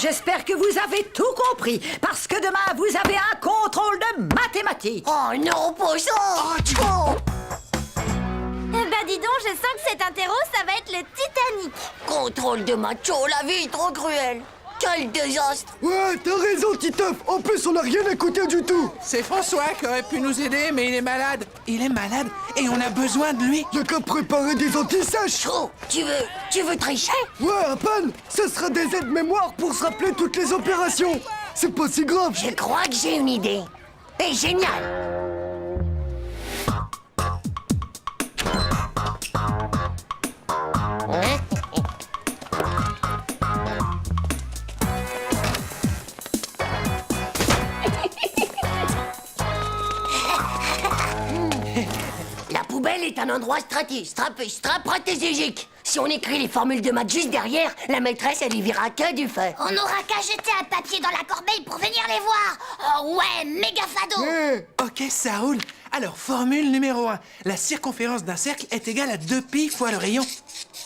j'espère que vous avez tout compris, parce que demain, vous avez un contrôle de mathématiques. Oh non, pas ça. Bah dis donc, je sens que cet interro, ça va être le Titanic. Contrôle de macho, la vie est trop cruelle. Quel désastre. Ouais, t'as raison, Titeuf. En plus, on n'a rien écouté du tout. C'est François qui aurait pu nous aider, mais il est malade. Il est malade et on a besoin de lui. Y'a qu'à préparer des antisèches. Oh, tu veux tricher? Ouais, à peine. Ce sera des aides-mémoires pour se rappeler toutes les opérations. C'est pas si grave. Je crois que j'ai une idée. Et génial. La poubelle est un endroit stratégique. Si on écrit les formules de maths juste derrière, la maîtresse, elle y verra que du feu. On n'aura qu'à jeter un papier dans la corbeille pour venir les voir. Oh ouais, méga fado. Ok, ça roule. Alors, formule numéro 1. La circonférence d'un cercle est égale à 2π fois le rayon.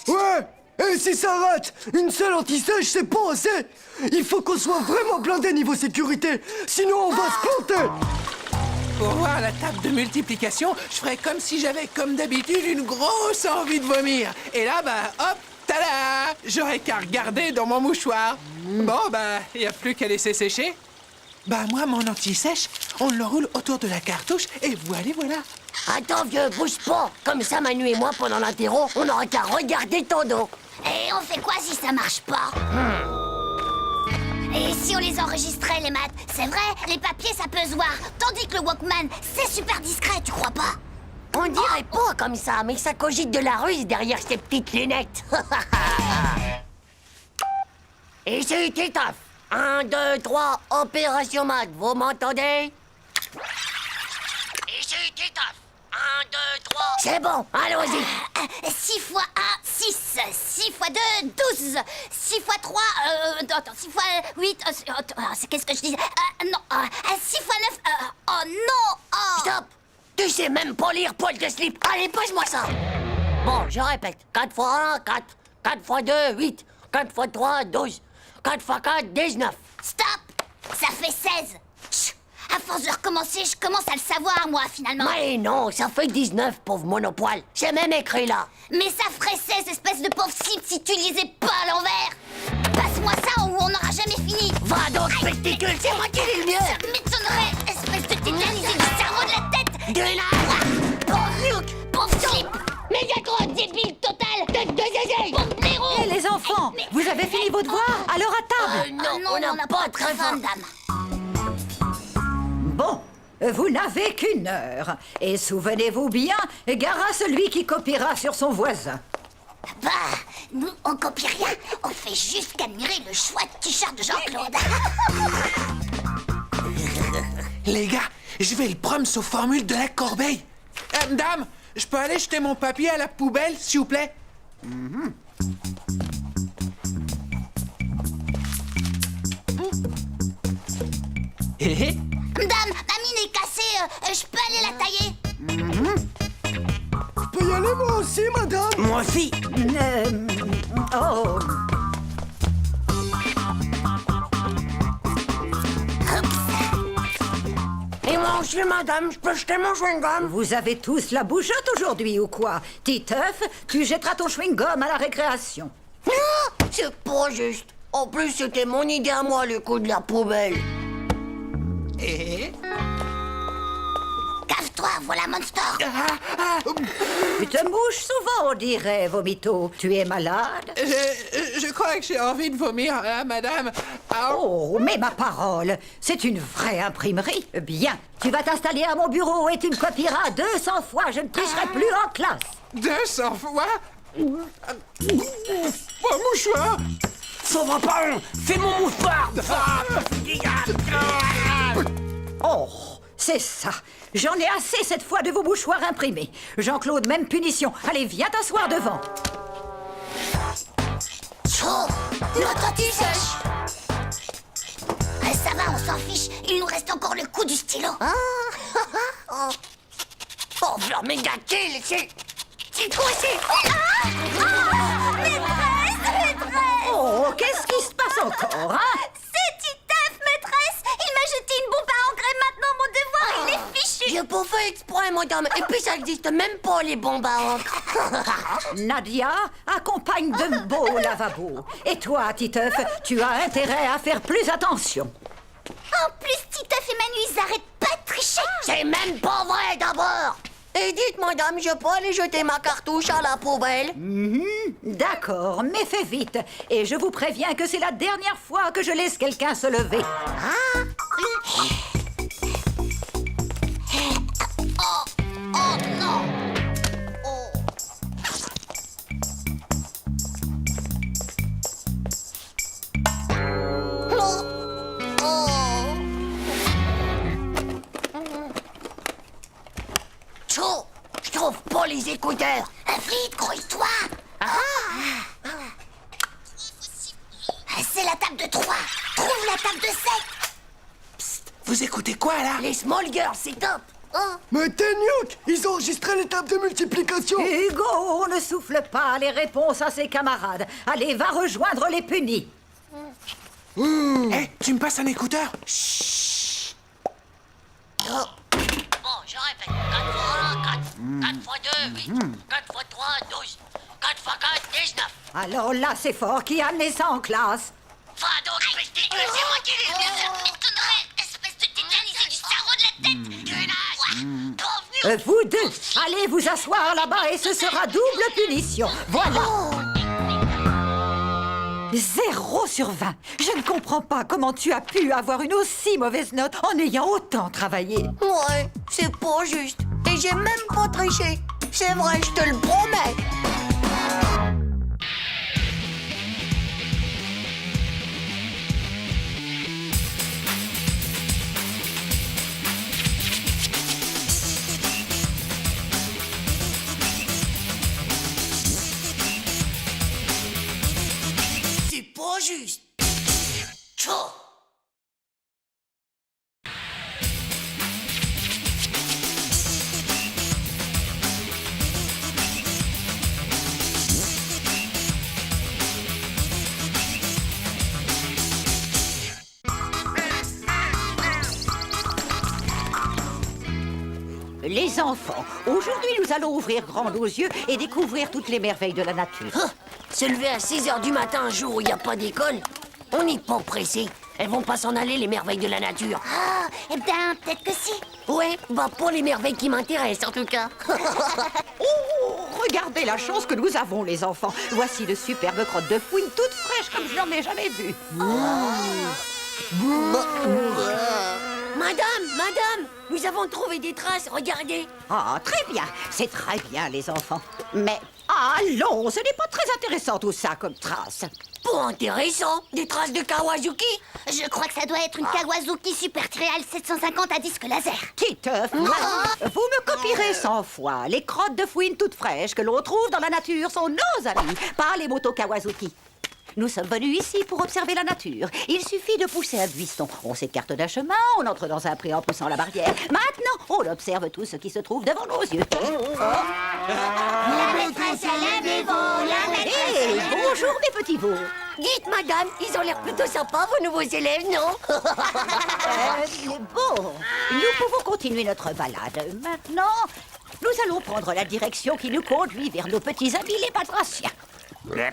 Ouais. Et si ça rate, une seule antisèche, c'est pas assez. Il faut qu'on soit vraiment blindé niveau sécurité. Sinon, on va se planter. Pour voir la table de multiplication, je ferais comme si j'avais, comme d'habitude, une grosse envie de vomir. Et là, bah, hop, tada! J'aurais qu'à regarder dans mon mouchoir. Bon, bah, y a plus qu'à laisser sécher. Bah, moi, mon anti-sèche, on le roule autour de la cartouche et voilà. Attends, vieux, bouge pas. Comme ça, Manu et moi, pendant l'interro, on n'aura qu'à regarder ton dos. Et on fait quoi si ça marche pas? Et si on les enregistrait, les maths? C'est vrai, les papiers, ça peut se voir. Tandis que le Walkman, c'est super discret, tu crois pas? On dirait pas comme ça, mais ça cogite de la ruse derrière ces petites lunettes. Et c'est Titeuf. 1, 2, 3, opération maths, vous m'entendez? Et c'est Titeuf. 1, 2, 3... C'est bon, allons-y. 6 fois 1, 6. 6 fois 2, 12. 6 fois 3, 6 fois 8... qu'est-ce que je dis? Non, 6 fois 9... oh non! Oh. Stop! Tu sais même pas lire poil de slip. Allez, pose-moi ça. Bon, je répète. 4 fois 1, 4. 4 fois 2, 8. 4 fois 3, 12. 4 fois 4, 19. Stop! Ça fait 16. Chut. À force de recommencer, je commence à le savoir, moi, finalement. Mais non, ça fait 19, pauvre monopoil. C'est même écrit là. Mais ça ferait 16, espèce de pauvre cible, si tu lisais pas à l'envers. Passe-moi ça ou on n'aura jamais fini. Va donc, spectacule, c'est moi qui lis le mieux. Ça m'étonnerait, espèce de tétanisé du cerveau de la tête. De là. Pauvre Luke, pauvre slip. Mégatron, débile total. Tête de zézé. Pauvre blaireau. Et les enfants, vous avez fini vos devoirs? Alors à table. Non, on n'a pas très faim. dame. Bon, vous n'avez qu'une heure. Et souvenez-vous bien, gare à celui qui copiera sur son voisin. Bah, nous, on copie rien. On fait juste qu'admirer le chouette t-shirt de Jean-Claude. Les gars, je vais le prendre aux formules de la corbeille. Madame, je peux aller jeter mon papier à la poubelle, s'il vous plaît? Dame, ma mine est cassée. Je peux aller la tailler? Je peux y aller moi aussi, madame. Moi aussi. Oh, Et moi aussi, madame, je peux jeter mon chewing-gum? vous avez tous la bougeotte aujourd'hui ou quoi? Titeuf, tu jetteras ton chewing-gum à la récréation. Ah, c'est pas juste. En plus, c'était mon idée à moi, le coup de la poubelle. Cave-toi, voilà Monster. Tu te mouches souvent, on dirait, Vomito. Tu es malade? Je crois que j'ai envie de vomir, hein, madame. Ah, Oh, mais ma parole, c'est une vraie imprimerie. Bien, tu vas t'installer à mon bureau et tu me copieras 200 fois. Je ne tricherai plus en classe. 200 fois? Mon mouchoir! Ça va pas, fais mon mouchoir. Oh, c'est ça. J'en ai assez cette fois de vos mouchoirs imprimés. Jean-Claude, même punition. Allez, viens t'asseoir devant. Oh, notre anti-sèche. Ça va, on s'en fiche. Il nous reste encore le coup du stylo. Oh, leur méga kill, c'est quoi, c'est... Maîtresse, maîtresse. Oh, qu'est-ce qui se passe encore, hein? J'ai pas fait exprès, madame. Et puis, ça existe même pas, les bombes à encre. Nadia, accompagne Dumbo au lavabo. Et toi, Titeuf, tu as intérêt à faire plus attention. En plus, Titeuf et Manu, ils arrêtent pas de tricher. C'est même pas vrai, d'abord. Et dites, madame, je peux aller jeter ma cartouche à la poubelle? D'accord, mais fais vite. Et je vous préviens que c'est la dernière fois que je laisse quelqu'un se lever. Oh non. Tchou, je trouve pas les écouteurs. Vite, grouille-toi. C'est la table de 3. Trouve la table de 7. Vous écoutez quoi, là? Les small girls, c'est top. Mais Téniouk, ils ont enregistré l'étape de multiplication. Hugo, on ne souffle pas les réponses à ses camarades. Allez, va rejoindre les punis. Hé, tu me passes un écouteur? Bon, je répète. 4 fois 1, 4. 4 fois 2, 8. 4 fois 3, 12. 4 fois 4, 19. Alors là, c'est fort. Qui a amené ça en classe? Va donc, pesticule, c'est moi qui l'ai. Espèce de tétanisé du cerveau de la tête. Bienvenue. Vous deux, allez vous asseoir là-bas et ce sera double punition. Voilà. 0 sur 20. Je ne comprends pas comment tu as pu avoir une aussi mauvaise note en ayant autant travaillé. Ouais, c'est pas juste. Et j'ai même pas triché. C'est vrai, je te le promets. C'est pas juste. Tchou. Les enfants, aujourd'hui nous allons ouvrir grand nos yeux et découvrir toutes les merveilles de la nature. Ah, se lever à 6 h du matin un jour où il n'y a pas d'école? On n'est pas pressé. Elles vont pas s'en aller, les merveilles de la nature. Ah, eh bien, peut-être que si. Ouais, bah pas les merveilles qui m'intéressent en tout cas. Oh, regardez la chance que nous avons, les enfants. Voici de superbes crottes de fouine toutes fraîches comme je n'en ai jamais vues. Madame, nous avons trouvé des traces, regardez. Ah, très bien. C'est très bien, les enfants. Mais allons, ce n'est pas très intéressant tout ça comme trace. Pas intéressant, des traces de Kawazuki. Je crois que ça doit être une Kawazuki Super Real 750 à disque laser. Titeuf, vous me copierez 100 fois. Les crottes de fouine toutes fraîches que l'on trouve dans la nature sont nos amis, pas les motos Kawasaki. Nous sommes venus ici pour observer la nature. Il suffit de pousser un buisson. On s'écarte d'un chemin, on entre dans un pré en poussant la barrière. Maintenant, on observe tout ce qui se trouve devant nos yeux. La maîtresse, elle aime les veaux, la maîtresse. Hé, bonjour mes petits veaux. Dites, madame, ils ont l'air plutôt sympas, vos nouveaux élèves, non? Bon, nous pouvons continuer notre balade. Maintenant, nous allons prendre la direction qui nous conduit vers nos petits amis les batraciens. Madame,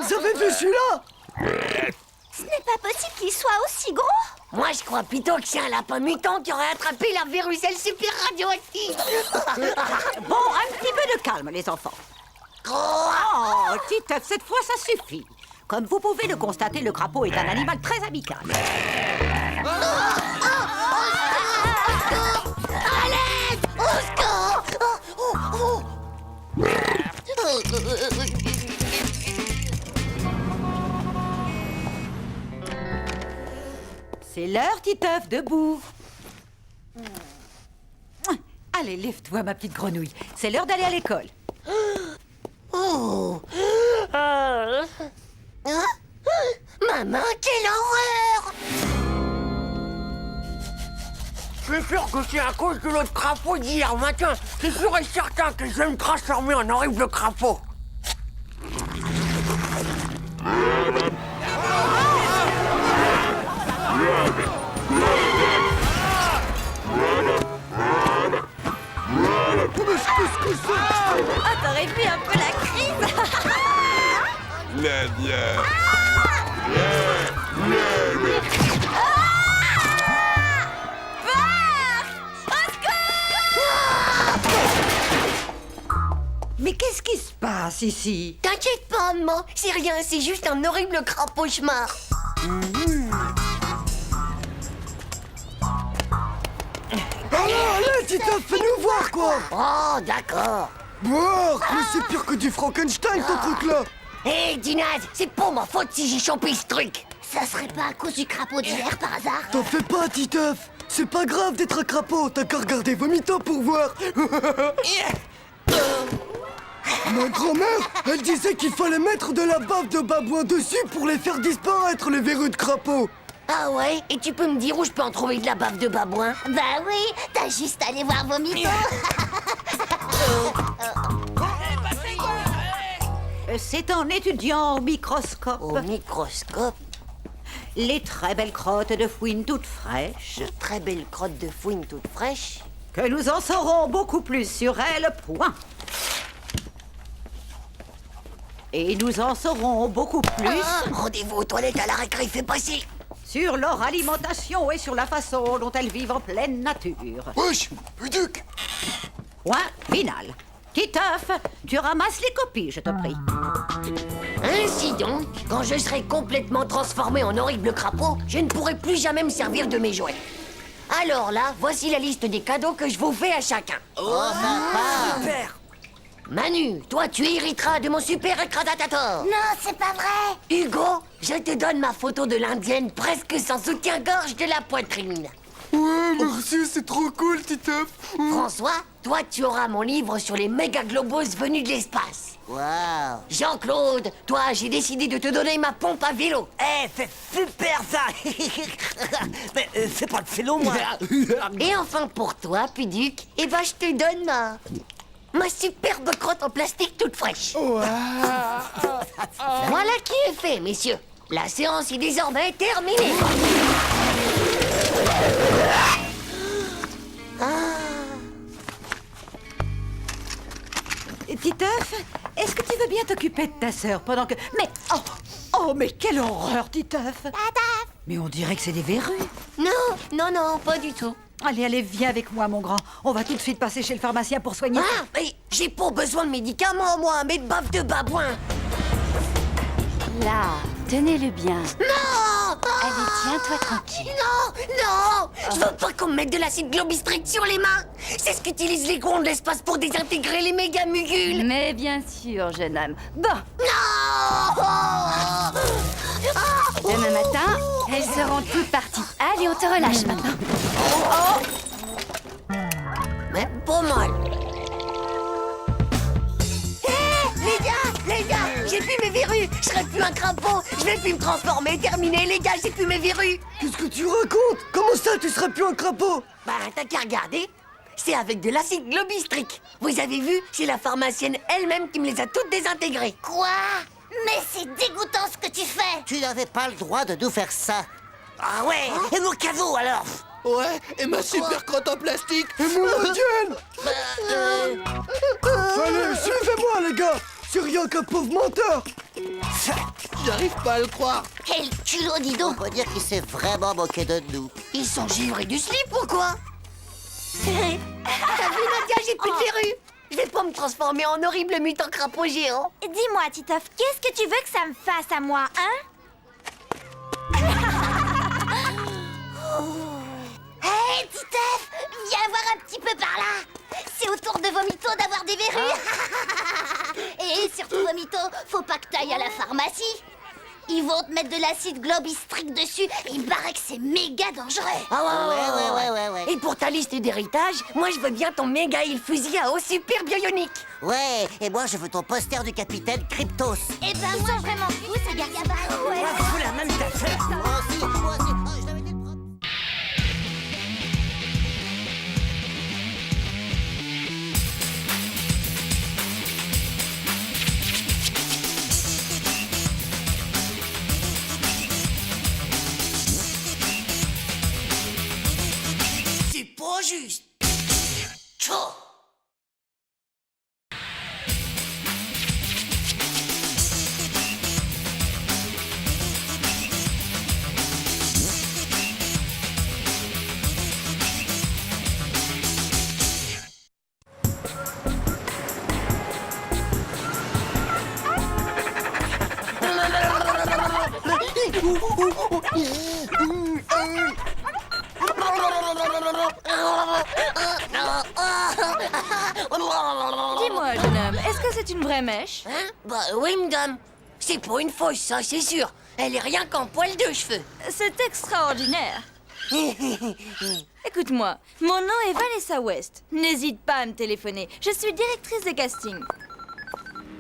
vous avez vu celui-là? Ce n'est pas possible qu'il soit aussi gros. Moi, je crois plutôt que c'est un lapin mutant qui aurait attrapé la viruselle super radioactive. Bon, un petit peu de calme, les enfants. Oh, Titeuf, cette fois, ça suffit. Comme vous pouvez le constater, le crapaud est un animal très amical. C'est l'heure, Titeuf, debout. Allez, lève-toi, ma petite grenouille. C'est l'heure d'aller à l'école. Maman, quelle horreur! Je suis sûr que c'est à cause de l'autre crapaud d'hier matin. C'est sûr et certain que je vais me transformer en horrible crapaud. Mais qu'est-ce qui se passe ici? T'inquiète pas, maman, c'est rien, c'est juste un horrible crapaud-cauchemar. Allez, Titeuf, fais-nous voir, quoi. Oh, d'accord. Bon, mais c'est pire que du Frankenstein, ton truc-là. Hé, Dinaz, c'est pas ma faute si j'ai chopé ce truc. Ça serait pas à cause du crapaud d'hier par hasard? T'en fais pas, Titeuf. C'est pas grave d'être un crapaud, t'as qu'à regarder Vomito pour voir. Ma grand-mère, elle disait qu'il fallait mettre de la bave de babouin dessus pour les faire disparaître, les verrues de crapaud. Ah ouais? Et tu peux me dire où je peux en trouver de la bave de babouin? Bah oui, t'as juste à aller voir Vomito. C'est en étudiant au microscope Au microscope, les très belles crottes de fouine toutes fraîches de très belles crottes de fouine toutes fraîches. que nous en saurons beaucoup plus sur elles, point. Et nous en saurons beaucoup plus Rendez-vous aux toilettes à la récré, fais passer. sur leur alimentation et sur la façon dont elles vivent en pleine nature. Wesh, Duc. Point final. Titeuf, tu ramasses les copies, je te prie. Ainsi donc, quand je serai complètement transformé en horrible crapaud, je ne pourrai plus jamais me servir de mes jouets. Alors là, voici la liste des cadeaux que je vous fais à chacun. Super. Manu, toi tu hériteras de mon super écrasatator. Non, c'est pas vrai. Hugo, je te donne ma photo de l'indienne presque sans soutien-gorge de la poitrine. Ouais, merci, c'est trop cool, Titeuf. François, toi tu auras mon livre sur les méga-globos venus de l'espace. Waouh. Jean-Claude, toi j'ai décidé de te donner ma pompe à vélo. Eh, c'est super ça. Mais c'est pas le vélo, moi. Et enfin pour toi, Puduc, eh ben je te donne ma superbe crotte en plastique toute fraîche. Voilà qui est fait, messieurs. La séance est désormais terminée. Titeuf, est-ce que tu veux bien t'occuper de ta sœur pendant que... Mais... mais quelle horreur, Titeuf. Mais on dirait que c'est des verrues. Non, pas du tout. Allez, viens avec moi, mon grand. On va tout de suite passer chez le pharmacien pour soigner... Ah, mais j'ai pas besoin de médicaments, moi, mais de bave de babouin. Là, tenez-le bien. Non. Allez, tiens-toi tranquille. Non. Je veux pas qu'on me mette de l'acide globistrique sur les mains. C'est ce qu'utilisent les gonds de l'espace pour désintégrer les méga mugules. Mais bien sûr, jeune homme. Bon, Non. demain matin, elles seront toutes parties. Allez, on te relâche maintenant. Mais pas mal. Les gars, j'ai plus mes verrues. Je serai plus un crapaud. Je vais plus me transformer. Terminé, les gars, j'ai plus mes verrues. Qu'est-ce que tu racontes? Comment ça, tu serais plus un crapaud? Bah, t'as qu'à regarder. C'est avec de l'acide globistrique. Vous avez vu, c'est la pharmacienne elle-même qui me les a toutes désintégrées. Quoi? Mais c'est dégoûtant ce que tu fais. Tu n'avais pas le droit de nous faire ça. Ah ouais. Et nos cadeaux alors? Ouais, et ma super crotte en plastique. Et mon indienne. Allez, suivez-moi, les gars. C'est rien qu'un pauvre menteur. J'arrive pas à le croire. Quel culot, dis On donc. peut dire qu'il s'est vraiment moqué de nous. Ils sont givrés du slip ou quoi? T'as vu, Nadia, j'ai plus de verrues. Je vais pas me transformer en horrible mutant crapaud géant. Dis-moi, Titeuf, qu'est-ce que tu veux que ça me fasse à moi, hein? Hé, Titeuf, viens voir un petit peu par là. C'est au tour de Vomito d'avoir des verrues. Et surtout, Vomito, faut pas que t'ailles à la pharmacie. Ils vont te mettre de l'acide globistrique dessus. Il paraît que c'est méga dangereux. Ah Ouais. Et pour ta liste d'héritage, moi je veux bien ton méga il fusil à eau super bionique. Ouais, et moi je veux ton poster du capitaine Cryptos. Eh ben, ils sont vraiment fous, ces gars. Ouais. Faut la même affaire. Moi aussi. Oh, je l'avais dit le premier. C'est pas juste. Tchou. Dis-moi, jeune homme, est-ce que c'est une vraie mèche? Hein? Bah oui, madame. C'est pour une fausse, ça, c'est sûr. Elle est rien qu'en poil de cheveux. C'est extraordinaire. Écoute-moi, mon nom est Vanessa West. N'hésite pas à me téléphoner. Je suis directrice de casting.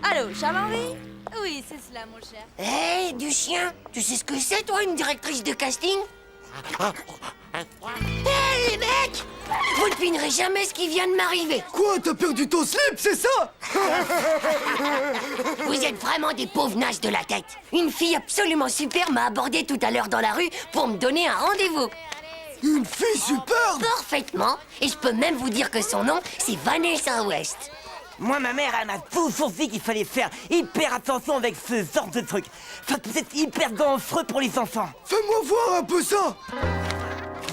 Allô, Charles-Henri? Oui, c'est cela, mon cher. Hé, du chien. Tu sais ce que c'est, toi, une directrice de casting? Hé, les mecs! Vous ne devinerez jamais ce qui vient de m'arriver. Quoi, t'as perdu ton slip, c'est ça? Vous êtes vraiment des pauvres nages de la tête. Une fille absolument super m'a abordé tout à l'heure dans la rue pour me donner un rendez-vous. Une fille superbe! Parfaitement. Et je peux même vous dire que son nom, c'est Vanessa West. Moi, ma mère, elle m'a toujours dit qu'il fallait faire hyper attention avec ce genre de truc. Ça peut être hyper dangereux pour les enfants. Fais-moi voir un peu ça!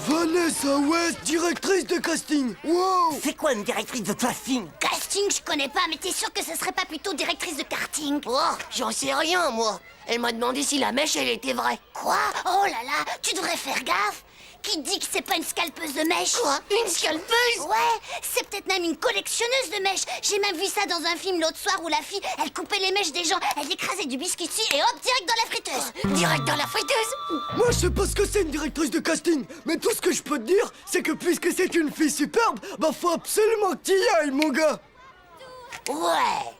Vanessa West, directrice de casting. Wow! C'est quoi une directrice de casting? Casting, je connais pas, mais t'es sûr que ce serait pas plutôt directrice de karting? Oh, j'en sais rien, moi. Elle m'a demandé si la mèche, elle était vraie. Quoi? Oh là là, tu devrais faire gaffe. Qui dit que c'est pas une scalpeuse de mèches? Quoi? Une scalpeuse? Ouais, c'est peut-être même une collectionneuse de mèches. J'ai même vu ça dans un film l'autre soir où la fille, elle coupait les mèches des gens, elle écrasait du biscuit dessus et hop, direct dans la friteuse. Direct dans la friteuse? Moi, je sais pas ce que c'est une directrice de casting, mais tout ce que je peux te dire, c'est que puisque c'est une fille superbe, bah faut absolument que t'y ailles, mon gars! Ouais.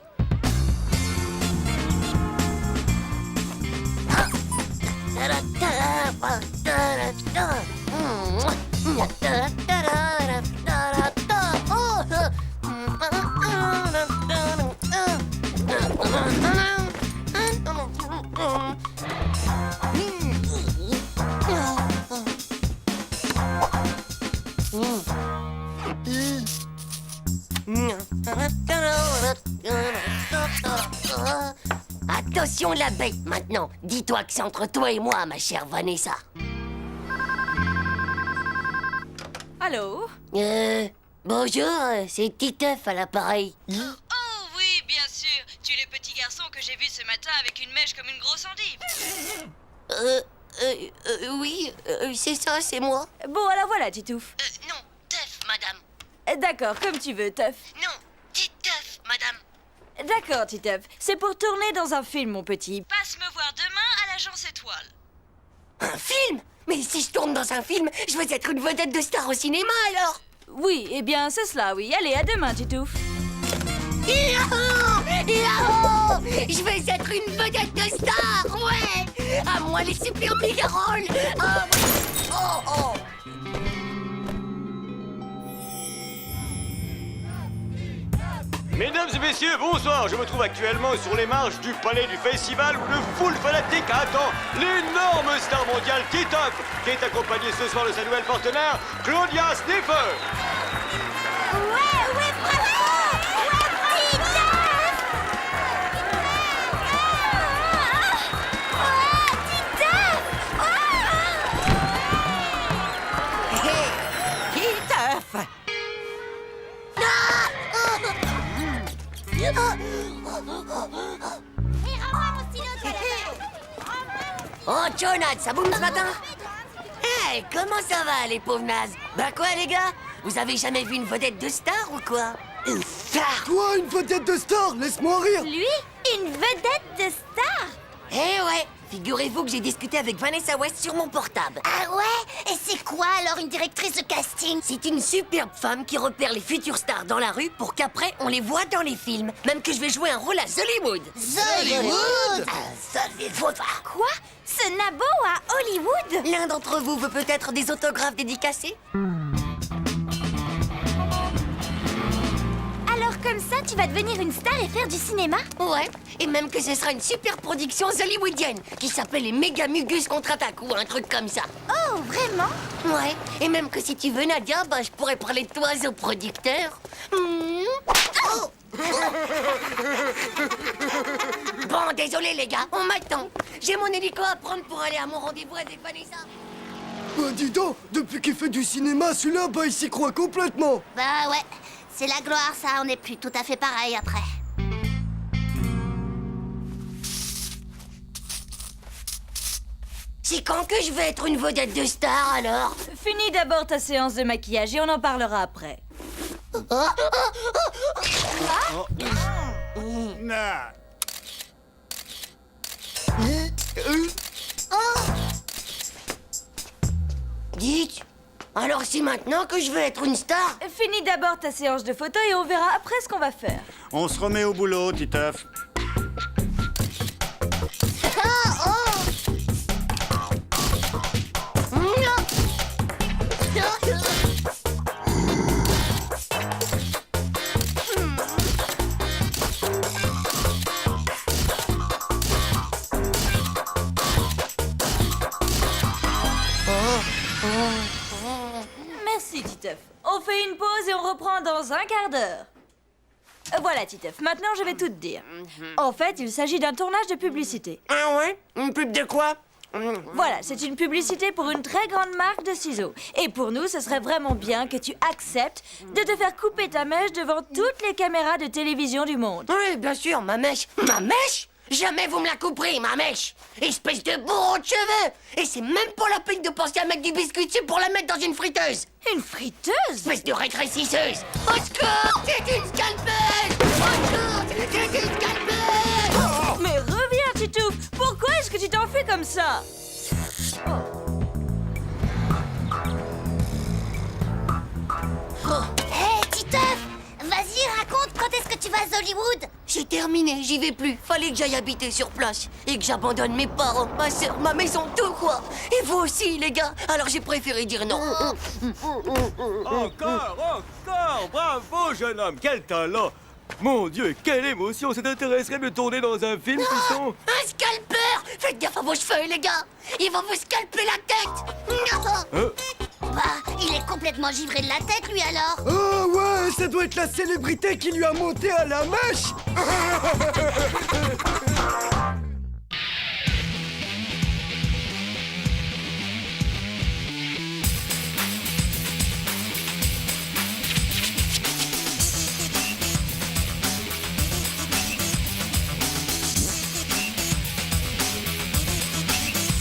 Attention la bête maintenant. Dis-toi que c'est entre toi et moi, ma chère Vanessa. Allô? Bonjour, c'est Titeuf à l'appareil. Oh oui, bien sûr. Tu es le petit garçon que j'ai vu ce matin avec une mèche comme une grosse endive. Oui, c'est ça, c'est moi. Bon, alors voilà, Titouf. Non, Teuf, madame. D'accord, comme tu veux, Teuf. Non, Titeuf, madame. D'accord, Titeuf. C'est pour tourner dans un film, mon petit. Passe me voir demain à l'agence Étoile. Un film? Mais si je tourne dans un film, je veux être une vedette de star au cinéma, alors. Oui, eh bien, c'est cela, oui. Allez, à demain, Titouf. Yahoo! Yahoo! Je vais être une vedette de star, ouais! À moi les super méga rôles! Ah, oh, oh! Mesdames et messieurs, bonsoir. Je me trouve actuellement sur les marches du palais du festival où le full fanatique attend l'énorme star mondiale Titeuf, qui est accompagnée ce soir de sa nouvelle partenaire, Claudia Sniffer. Ouais, bravo! Ouais, Titeuf! Titeuf! Oh, Jonathan, ça boum ce matin? Hey, comment ça va, les pauvres nazes? Bah quoi, les gars? Vous avez jamais vu une vedette de star ou quoi? Une star? Toi, une vedette de star, laisse-moi rire! Lui, une vedette de star? Eh ouais, figurez-vous que j'ai discuté avec Vanessa West sur mon portable. Ah ouais? Et c'est quoi alors une directrice de casting? C'est une superbe femme qui repère les futures stars dans la rue pour qu'après on les voit dans les films. Même que je vais jouer un rôle à Hollywood. Hollywood? Quoi? Ce nabo à Hollywood? L'un d'entre vous veut peut-être des autographes dédicacés? Alors comme ça, tu vas devenir une star et faire du cinéma? Ouais, et même que ce sera une super production hollywoodienne qui s'appelle les Méga Mugus contre-attaque ou un truc comme ça. Oh, vraiment? Ouais, et même que si tu veux, Nadia, bah, je pourrais parler de toi au producteur. Oh! Bon, désolé les gars, on m'attend. J'ai mon hélico à prendre pour aller à mon rendez-vous avec Vanessa. Bah dis donc, depuis qu'il fait du cinéma, celui-là, bah il s'y croit complètement! Bah ouais, c'est la gloire ça, on n'est plus tout à fait pareil après. C'est quand que je vais être une vedette de star, alors? Finis d'abord ta séance de maquillage et on en parlera après. Dites, alors c'est maintenant que je vais être une star? Finis d'abord ta séance de photo et on verra après ce qu'on va faire. On se remet au boulot, Titeuf. Merci, Titeuf. On fait une pause et on reprend dans un quart d'heure. Voilà, Titeuf. Maintenant, je vais tout te dire. En fait, il s'agit d'un tournage de publicité. Ah ouais? Une pub de quoi? Voilà, c'est une publicité pour une très grande marque de ciseaux. Et pour nous, ce serait vraiment bien que tu acceptes de te faire couper ta mèche devant toutes les caméras de télévision du monde. Oui, bien sûr, ma mèche. Ma mèche? Jamais vous me la couperez, ma mèche! Espèce de bourreau de cheveux! Et c'est même pas la peine de penser à mettre du biscuit dessus pour la mettre dans une friteuse! Une friteuse? Espèce de rétrécisseuse! Au secours! C'est une scalpeuse! Au secours! C'est une scalpeuse! Mais reviens, Titouf! Pourquoi est-ce que tu t'enfuis comme ça? Hé, Titeuf, vas-y, raconte quand est-ce que tu vas à Hollywood? J'ai terminé, j'y vais plus. Fallait que j'aille habiter sur place. Et que j'abandonne mes parents, ma soeur, ma maison, tout quoi. Et vous aussi, les gars. Alors j'ai préféré dire non. Encore! Bravo, jeune homme! Quel talent! Mon Dieu, quelle émotion! Ça t'intéresserait de tourner dans un film, fiston? Un scalpeur! Faites gaffe à vos cheveux, les gars. Il va vous scalper la tête. Bah, il est complètement givré de la tête, lui, alors. Oh ouais, ça doit être la célébrité qui lui a monté à la mèche.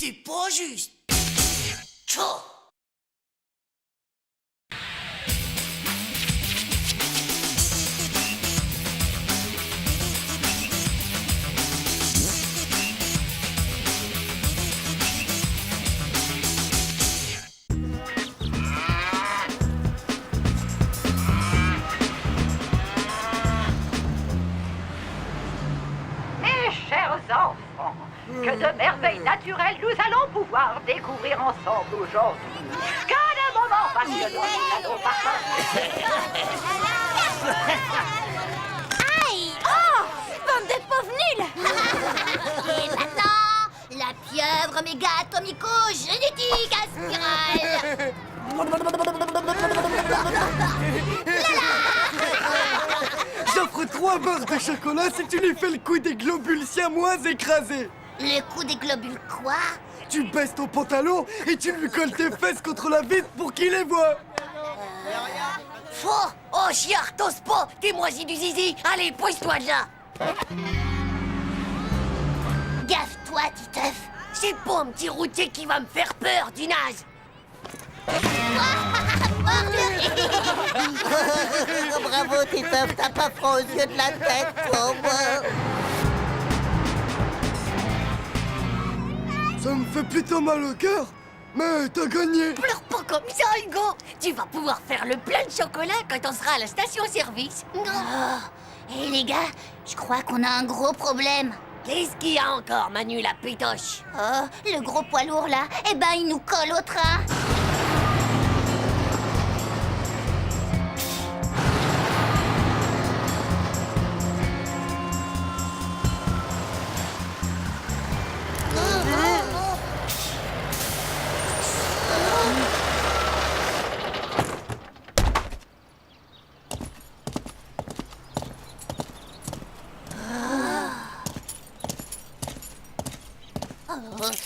C'est pas juste. Tchou. Mes chers enfants, que de merveilles naturelles nous allons pouvoir découvrir ensemble aujourd'hui. Quel moment passionnant nous allons partager. Aïe! Oh! Bande de pauvres nuls! Et maintenant, la pieuvre méga atomico-génétique à spirale! J'offre 3 barres de chocolat si tu lui fais le coup des globules siamois écrasés. Le coup des globules quoi? Tu baisses ton pantalon et tu lui colles tes fesses contre la vitre pour qu'il les voie. Faux! Oh, chiard, t'oses pas! T'es moisi du zizi! Allez, pousse-toi de là! Gaffe-toi, Titeuf! C'est pas un petit routier qui va me faire peur, du naze! Bravo, Titeuf, t'as pas froid aux yeux de la tête, pauvre. Ça me fait plutôt mal au cœur, mais t'as gagné. Pleure pas comme ça, Hugo! Tu vas pouvoir faire le plein de chocolat quand on sera à la station-service. Oh. Hé les gars, je crois qu'on a un gros problème. Qu'est-ce qu'il y a encore, Manu la pétoche? Oh, le gros poids lourd là, eh ben il nous colle au train.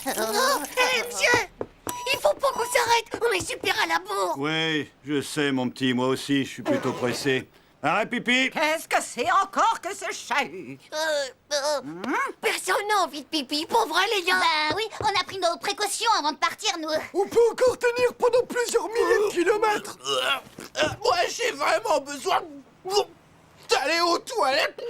Hé, monsieur! Il faut pas qu'on s'arrête! On est super à la bourre! Oui, je sais, mon petit, moi aussi, je suis plutôt pressé. Arrête pipi. Qu'est-ce que c'est encore que ce chahut? Personne n'a envie de pipi, pour vrai, les gars. Bah oui, on a pris nos précautions avant de partir, nous. On peut encore tenir pendant plusieurs milliers de kilomètres. Moi, j'ai vraiment besoin d'aller aux toilettes.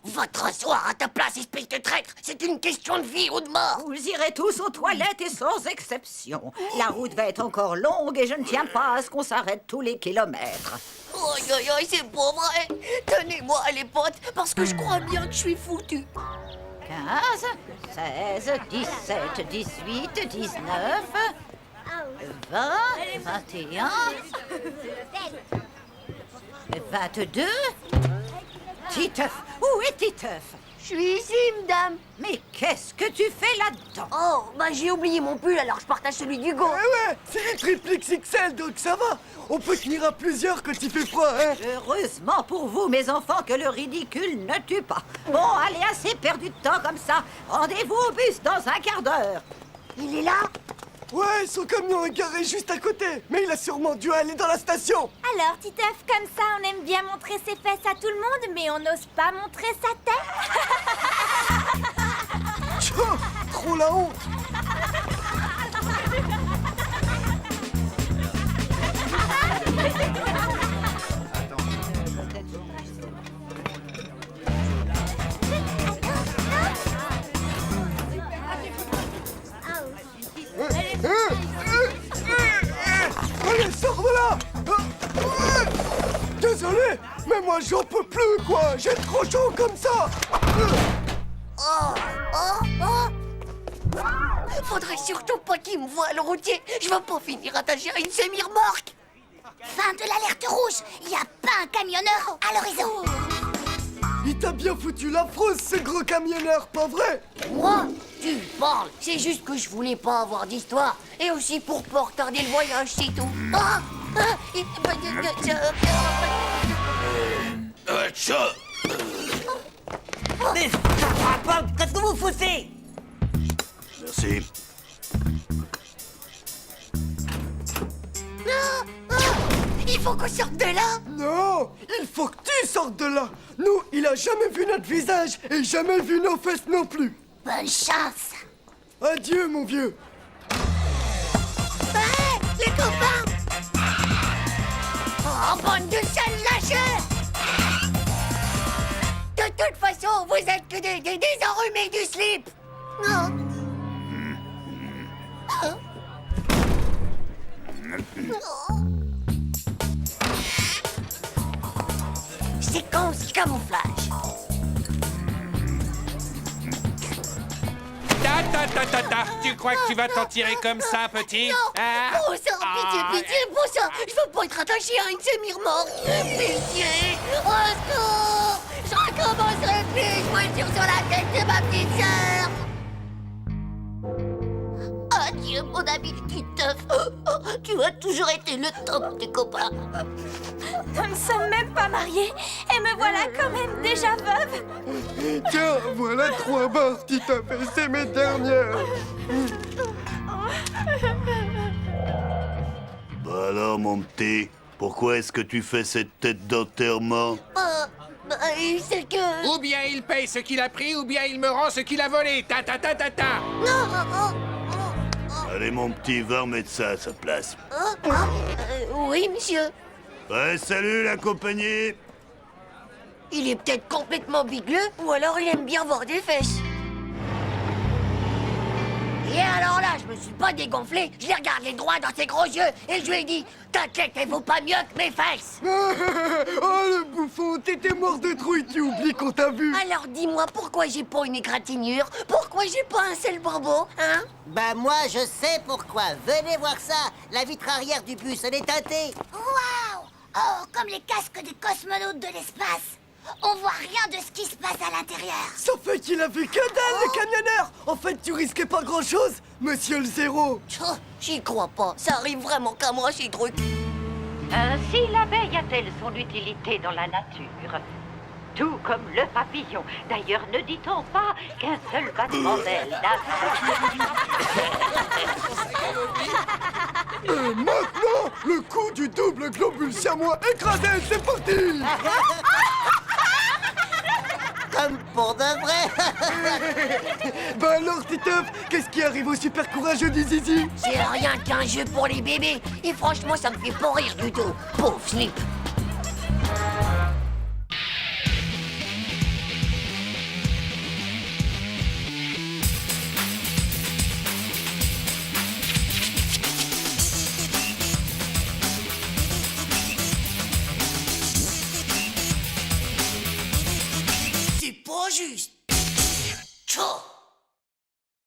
Va te rasseoir à ta place, espèce de traître. C'est une question de vie ou de mort. Vous irez tous aux toilettes et sans exception. La route va être encore longue et je ne tiens pas à ce qu'on s'arrête tous les kilomètres. Aïe, aïe, aïe, c'est pas vrai. Tenez-moi, les potes, parce que je crois bien que je suis foutu. 15, 16, 17, 18, 19, 20, 21, 22... Titeuf, où est Titeuf? Je suis ici, madame. Mais qu'est-ce que tu fais là-dedans? Oh, bah j'ai oublié mon pull, alors je partage celui d'Hugo. Eh ouais, c'est une triple XXL, donc ça va. On peut tenir à plusieurs quand il fait froid, hein. Heureusement pour vous, mes enfants, que le ridicule ne tue pas. Bon, allez, assez perdu de temps comme ça. Rendez-vous au bus dans un quart d'heure. Il est là? Ouais, son camion est garé juste à côté. Mais il a sûrement dû aller dans la station. Alors, Titeuf, comme ça, on aime bien montrer ses fesses à tout le monde, mais on n'ose pas montrer sa tête. Tchou, trop la honte. Allez, sors de là. Désolé, mais moi j'en peux plus, quoi. J'ai trop chaud comme ça. Faudrait surtout pas qu'il me voie, le routier. Je vais pas finir attaché à une semi-remorque. Fin de l'alerte rouge. Il n'y a pas un camionneur à l'horizon. Il t'a bien foutu la frousse, ce gros camionneur, pas vrai? Moi? Tu parles. C'est juste que je voulais pas avoir d'histoire. Et aussi pour pas retarder le voyage, c'est tout. Mais ça fera pas. Qu'est-ce que vous foutez? Merci. Il faut qu'on sorte de là. Non, il faut que tu sortes de là. Nous, il a jamais vu notre visage et jamais vu nos fesses non plus. Bonne chance. Adieu, mon vieux. Les copains. Oh, bande de sales lâches. De toute façon, vous êtes que des enrhumés du slip. Non. Séquence camouflage. Ta. Tu crois que tu vas t'en tirer comme ça, petit? Non, Hein? bon sang, pitié, bon sang. Je veux pas être attaché à une semi-remorque. Pitié, au secours. Je recommencerai plus, voiture sur la tête de ma petite sœur. Adieu, mon ami Titeuf. Tu as toujours été le top des copains. Nous ne sommes même pas mariés, et me voilà quand même déjà veuve. Tiens, voilà 3 barres, Titeuf, et c'est mes dernières. Bah alors, mon petit, pourquoi est-ce que tu fais cette tête d'enterrement? C'est que... Ou bien il paye ce qu'il a pris, ou bien il me rend ce qu'il a volé. Ta. Non. Allez, mon petit, va remettre ça à sa place. Oui, monsieur. Ouais, salut, la compagnie. Il est peut-être complètement bigleux, ou alors il aime bien voir des fesses. Et alors là, je me suis pas dégonflé, je l'ai regardé droit dans ses gros yeux, et je lui ai dit, t'inquiète, elle vaut pas mieux que mes fesses. Oh, le bouffon, t'étais mort de trouille, tu oublies qu'on t'a vu. Alors dis-moi, pourquoi j'ai pas une égratignure? Pourquoi j'ai pas un seul bambo, hein? Bah moi, je sais pourquoi. Venez voir ça. La vitre arrière du bus, elle est teintée. Waouh! Oh, comme les casques des cosmonautes de l'espace. On voit rien de ce qui se passe à l'intérieur. Ça fait qu'il a vu que dalle, le camionneur. En fait, tu risquais pas grand-chose, monsieur le zéro. Oh, j'y crois pas, ça arrive vraiment qu'à moi ces trucs. Ainsi, l'abeille a-t-elle son utilité dans la nature? tout comme le papillon. D'ailleurs, ne dit-on pas qu'un seul battement d'aile n'a... Et maintenant, le coup du double globule siamois écrasé, c'est parti. Comme pour de vrai. Bah alors, Titeuf, qu'est-ce qui arrive au super courageux du Zizi? C'est rien qu'un jeu pour les bébés. Et franchement, ça me fait pas rire du tout. Pauvre Slip. C'est pas juste.